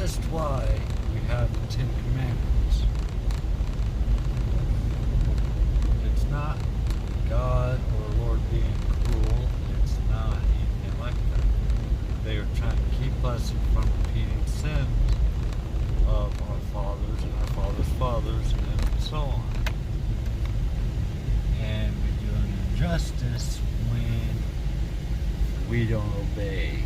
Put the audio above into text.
just why we have the Ten Commandments. It's not God or Lord being cruel. It's not anything like that. They are trying to keep us from repeating sins of our fathers and our fathers' fathers and so on. And we do an injustice when we don't obey.